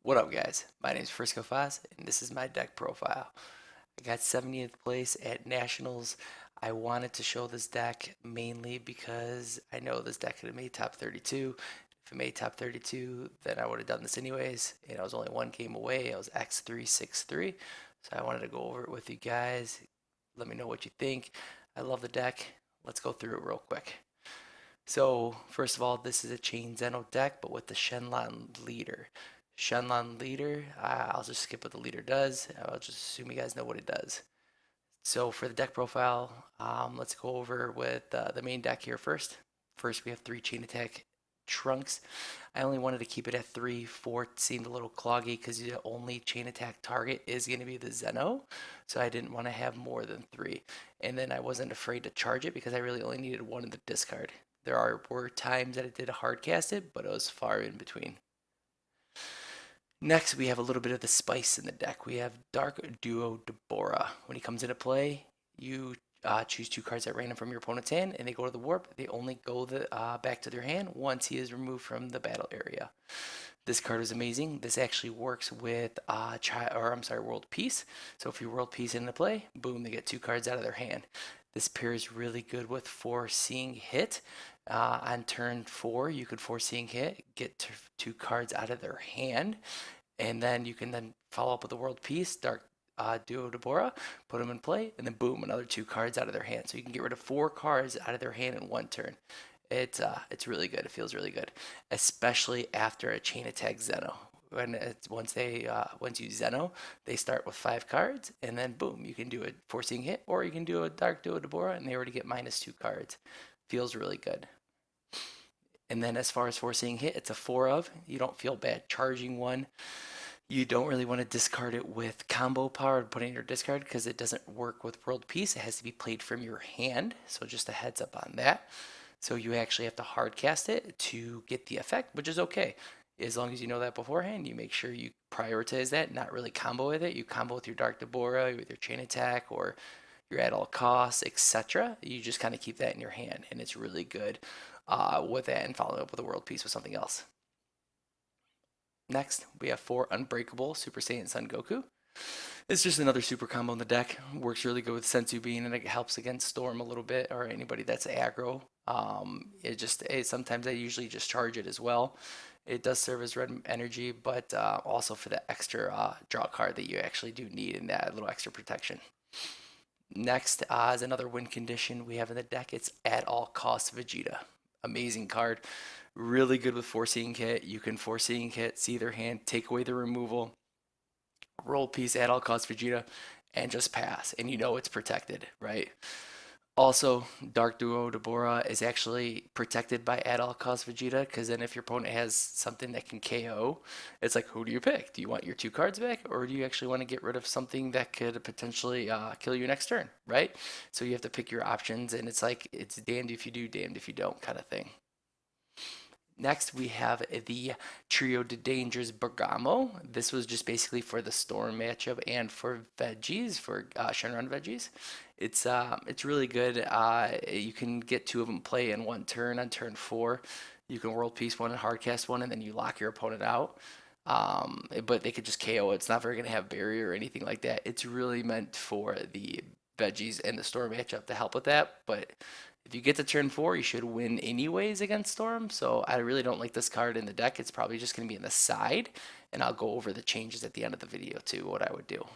What up, guys? My name is Frisco Foz, and this is my deck profile. I got 70th place at Nationals. I wanted to show this deck mainly because I know this deck could have made top 32. If it made top 32, then I would have done this anyways. And I was only one game away. I was X363. So I wanted to go over it with you guys. Let me know what you think. I love the deck. Let's go through it real quick. So, first of all, this is a Chain Zeno deck, but with the Shenlong leader. Shenlong leader, I'll just skip what the leader does. I'll just assume you guys know what it does. So, for the deck profile, let's go over with the main deck here first. First, we have 3 Chain Attack Trunks. I only wanted to keep it at 3. 4 seemed a little cloggy because the only Chain Attack target is going to be the Zeno. So, I didn't want to have more than 3. And then I wasn't afraid to charge it because I really only needed 1 in the discard. Were times that it did hard cast it, but it was far in between. Next, we have a little bit of the spice in the deck. We have Dark Duo Deborah. When he comes into play, you choose 2 cards at random from your opponent's hand, and they go to the warp. They only go back to their hand once he is removed from the battle area. This card is amazing. This actually works with World Peace. So if you World Peace into play, boom, they get 2 cards out of their hand. This pairs really good with Foreseeing Hit. On turn 4, you could Foreseeing Hit, get 2 cards out of their hand, and then you can then follow up with the World Peace, Dark Duo Deborah, put them in play, and then boom, another 2 cards out of their hand. So you can get rid of 4 cards out of their hand in one turn. It's really good. It feels really good, especially after a Chain Attack Zeno. Once you Zeno, they start with 5 cards, and then boom, you can do a Foreseeing Hit, or you can do a Dark Duo Deborah, and they already get -2 cards. Feels really good. And then as far as Foreseeing Hit, it's a 4 of. You don't feel bad charging one. You don't really want to discard it with combo power to put in your discard because it doesn't work with World Peace. It has to be played from your hand. So just a heads up on that. So you actually have to hard cast it to get the effect, which is okay. As long as you know that beforehand, you make sure you prioritize that, not really combo with it. You combo with your Dark Deborah, with your Chain Attack, or your at all costs, etc. You just kind of keep that in your hand, and it's really good with that and following up with a World Peace with something else. Next, we have 4 Unbreakable Super Saiyan Son Goku. It's just another super combo in the deck. Works really good with Senzu Bean, and it helps against Storm a little bit, or anybody that's aggro. Sometimes I usually just charge it as well. It does serve as red energy, but also for the extra draw card that you actually do need in that little extra protection. Next, is another win condition we have in the deck. It's At All Costs Vegeta. Amazing card. Really good with Foreseeing Hit. You can Foreseeing Hit, see their hand, take away the removal, World Peace At All Costs Vegeta, and just pass. And you know it's protected, right? Also, Dark Duo Deborah is actually protected by At All Costs Vegeta, because then if your opponent has something that can KO, it's like, who do you pick? Do you want your 2 cards back, or do you actually want to get rid of something that could potentially kill you next turn, right? So you have to pick your options, and it's like, it's damned if you do, damned if you don't kind of thing. Next, we have the Trio de Dangers Bergamo. This was just basically for the Storm matchup and for veggies, for Shenron veggies. It's really good. You can get 2 of them play in one turn on turn 4. You can World Peace one and Hardcast one, and then you lock your opponent out. But they could just KO it. It's not very going to have barrier or anything like that. It's really meant for the veggies and the Storm matchup to help with that. But if you get to turn 4, you should win anyways against Storm. So I really don't like this card in the deck. It's probably just going to be in the side, and I'll go over the changes at the end of the video too, what I would do.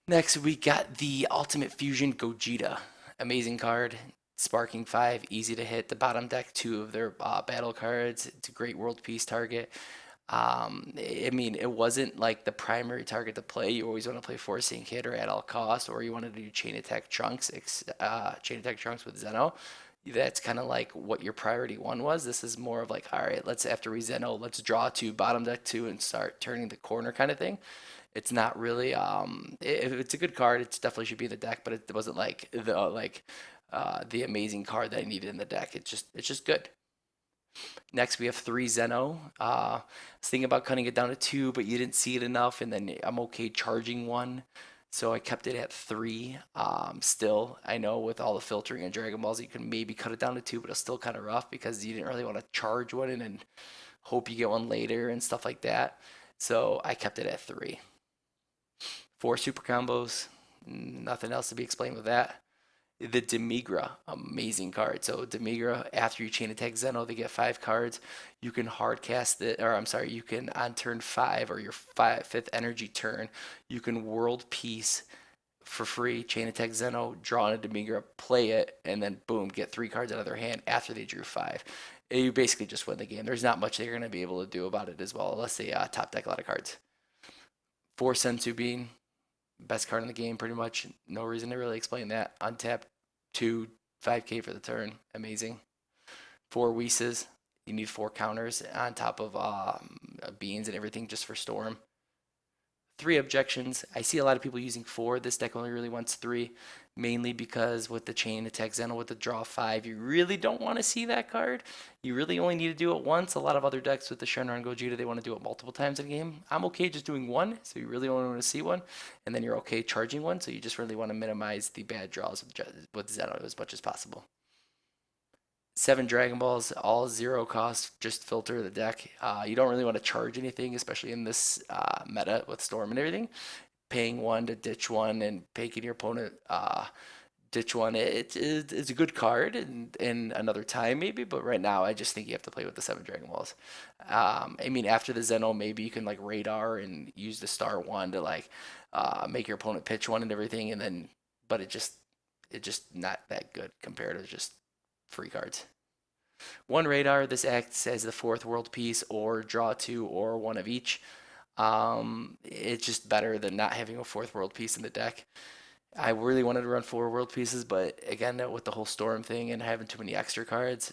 Next, we got the Ultimate Fusion Gogeta. Amazing card. Sparking 5, easy to hit. The bottom deck, 2 of their battle cards. It's a great world peace target. I mean, it wasn't like the primary target to play. You always want to play Foreseeing Hit or At All Costs, or you wanted to do Chain Attack Trunks, Chain Attack Trunks with Zeno. That's kind of like what your priority one was. This is more of like, all right, let's after we Zeno, let's draw 2, bottom deck 2, and start turning the corner kind of thing. It's not really if it's a good card, it definitely should be in the deck, but it wasn't like the amazing card that I needed in the deck. It's just good. Next, we have 3 Zeno. I was thinking about cutting it down to 2, but you didn't see it enough, and then I'm okay charging 1. So I kept it at 3. Still, I know with all the filtering and Dragon Balls, you can maybe cut it down to 2, but it's still kind of rough because you didn't really want to charge one and then hope you get one later and stuff like that. So I kept it at 3. 4 super combos, nothing else to be explained with that. The Demigra, amazing card. So Demigra, after you chain attack Zeno, they get 5 cards. You can hard cast it, or I'm sorry, you can on turn 5 or your fifth energy turn, you can world peace for free, chain attack Zeno, draw in a Demigra, play it, and then boom, get 3 cards out of their hand after they drew 5. You basically just win the game. There's not much they're going to be able to do about it as well, unless they top deck a lot of cards. 4 Senzu Bean, best card in the game, pretty much. No reason to really explain that. Untap 2, 5k for the turn. Amazing. 4 Whises. You need 4 counters on top of beans and everything just for Storm. 3 objections. I see a lot of people using 4. This deck only really wants 3, mainly because with the chain attack Zeno with the draw 5, you really don't want to see that card. You really only need to do it once. A lot of other decks with the Shenron Gogeta, they want to do it multiple times in a game. I'm okay just doing 1, so you really only want to see 1, and then you're okay charging 1, so you just really want to minimize the bad draws with Zeno as much as possible. 7 Dragon Balls, all 0 cost, just filter the deck. You don't really want to charge anything, especially in this meta with Storm and everything. Paying 1 to ditch 1 and making your opponent ditch 1, it's a good card in another time maybe, but right now I just think you have to play with the 7 Dragon Balls. I mean, after the Zeno, maybe you can like radar and use the star 1 to like make your opponent pitch 1 and everything, and then, but it just not that good compared to just free cards. 1 radar, this acts as the 4th world piece or draw 2 or 1 of each. It's just better than not having a 4th world piece in the deck. I really wanted to run 4 world pieces, but again, with the whole Storm thing and having too many extra cards,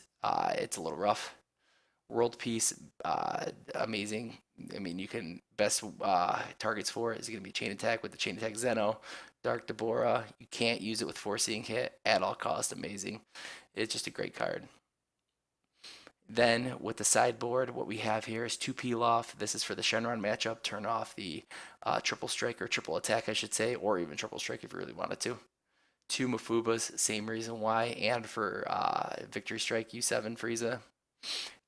it's a little rough. World piece, amazing. I mean, you can best targets for it is going to be chain attack with the chain attack Zeno, Dark Deborah. You can't use it with Foreseeing Hit at all cost. Amazing. It's just a great card. Then with the sideboard, what we have here is 2 Peel Off. This is for the Shenron matchup. Turn off the triple strike or triple attack, I should say, or even triple strike if you really wanted to. 2 Mafubas, same reason why, and for Victory Strike U7 Frieza.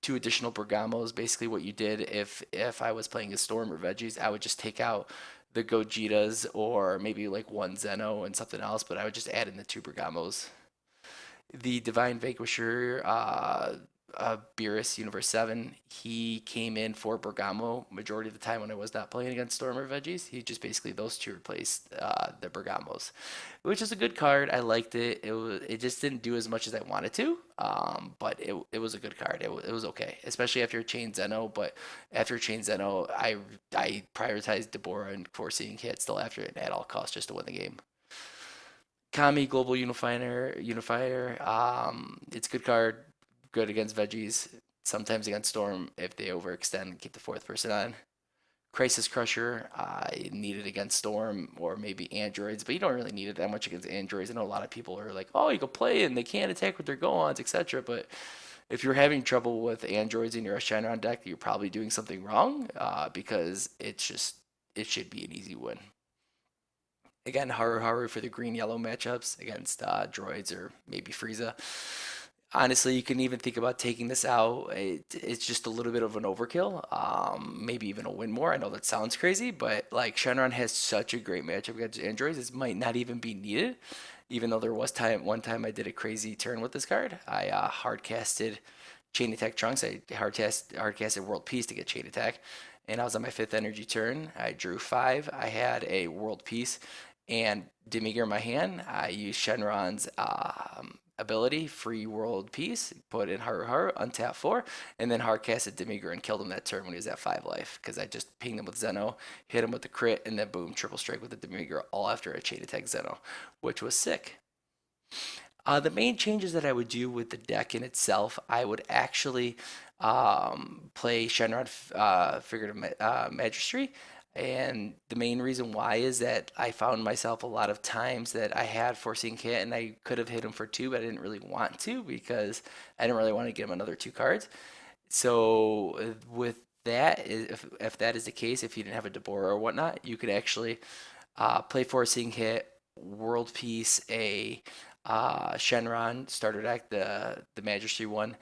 2 additional Bergamos. Basically, what you did if I was playing a Storm or Veggies, I would just take out the Gogetas or maybe like 1 Zeno and something else, but I would just add in the 2 Bergamos. The Divine Vanquisher, Beerus Universe 7, he came in for Bergamo majority of the time when I was not playing against Storm or Veggies. He just basically, those 2 replaced the Bergamos, which is a good card. I liked it. It just didn't do as much as I wanted to, but it was a good card. It was okay, especially after Chain Zeno, but after Chain Zeno, I prioritized Deborah and Foreseeing Hit still after it at all costs just to win the game. Kami Global Unifier. It's a good card. Good against Veggies. Sometimes against Storm if they overextend, keep the 4th person on. Crisis Crusher, I need it against Storm or maybe Androids, but you don't really need it that much against Androids. I know a lot of people are like, oh, you can play and they can't attack with their Goons, etc. But if you're having trouble with Androids in your Shenron deck, you're probably doing something wrong because it should be an easy win. Again, Haru Haru for the green-yellow matchups against droids or maybe Frieza. Honestly, you can even think about taking this out. It's just a little bit of an overkill. Maybe even a win more. I know that sounds crazy, but like Shenron has such a great matchup against androids, it might not even be needed. Even though there was one time I did a crazy turn with this card. I hard casted Chain Attack Trunks. I hard casted World Peace to get Chain Attack, and I was on my 5th energy turn. I drew 5. I had a World Peace and Demigra in my hand. I used Shenron's ability, Free World Peace, put in Haru Haru, untap 4, and then hard casted Demigra and killed him that turn when he was at 5 life, because I just pinged him with Zeno, hit him with the crit, and then boom, triple strike with the Demigra, all after a chain attack Zeno, which was sick. The main changes that I would do with the deck in itself, I would actually play Shenron Figurative Magistry. And the main reason why is that I found myself a lot of times that I had Foreseeing Hit and I could have hit him for 2, but I didn't really want to because I didn't really want to give him another 2 cards. So with that, if that is the case, if you didn't have a Deborah or whatnot, you could actually play Foreseeing Hit, World Peace, a Shenron starter deck, the Magistry one,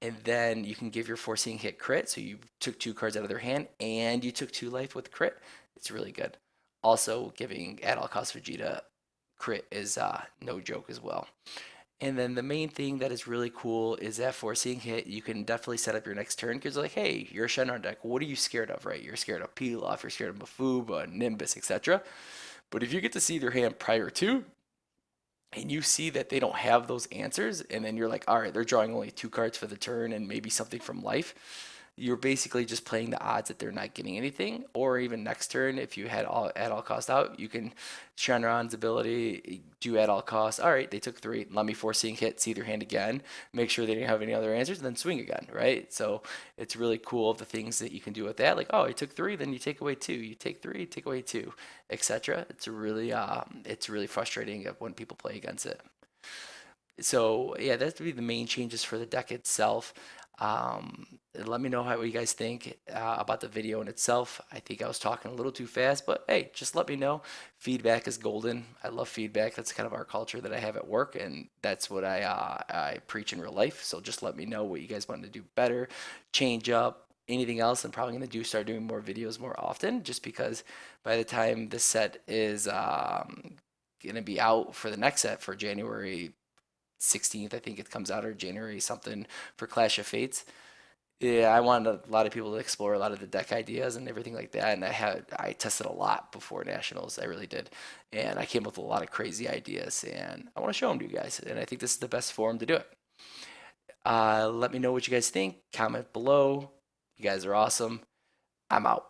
and then you can give your Foreseeing Hit crit. So you took 2 cards out of their hand and you took 2 life with crit. It's really good. Also, giving at all cost Vegeta crit is no joke as well. And then the main thing that is really cool is that Foreseeing Hit, you can definitely set up your next turn because, like, hey, you're a Shenron deck. What are you scared of, right? You're scared of Pilaf, you're scared of Mafuba, Nimbus, etc. But if you get to see their hand prior to, and you see that they don't have those answers, and then you're like, all right, they're drawing only 2 cards for the turn and maybe something from life, you're basically just playing the odds that they're not getting anything. Or even next turn, if you had all at all cost out, you can Shenron's ability, do at all costs. All right, they took 3. Let me Foreseeing Hit, see their hand again, make sure they didn't have any other answers, and then swing again, right? So it's really cool the things that you can do with that. Like, oh, I took 3, then you take away 2. You take 3, take away 2, etc. It's really frustrating when people play against it. So yeah, that would be the main changes for the deck itself. Let me know what you guys think about the video in itself. I think I was talking a little too fast, but hey, just let me know. Feedback is golden. I love feedback. That's kind of our culture that I have at work, and that's what I preach in real life. So just let me know what you guys want to do better, change up. Anything else, I'm probably going to start doing more videos more often, just because by the time this set is going to be out for the next set for January 16th, I think it comes out, or January something, for Clash of Fates. Yeah, I wanted a lot of people to explore a lot of the deck ideas and everything like that, and I tested a lot before Nationals. I really did, and I came up with a lot of crazy ideas, and I want to show them to you guys. And I think this is the best forum to do it. Let me know what you guys think. Comment below. You guys are awesome. I'm out.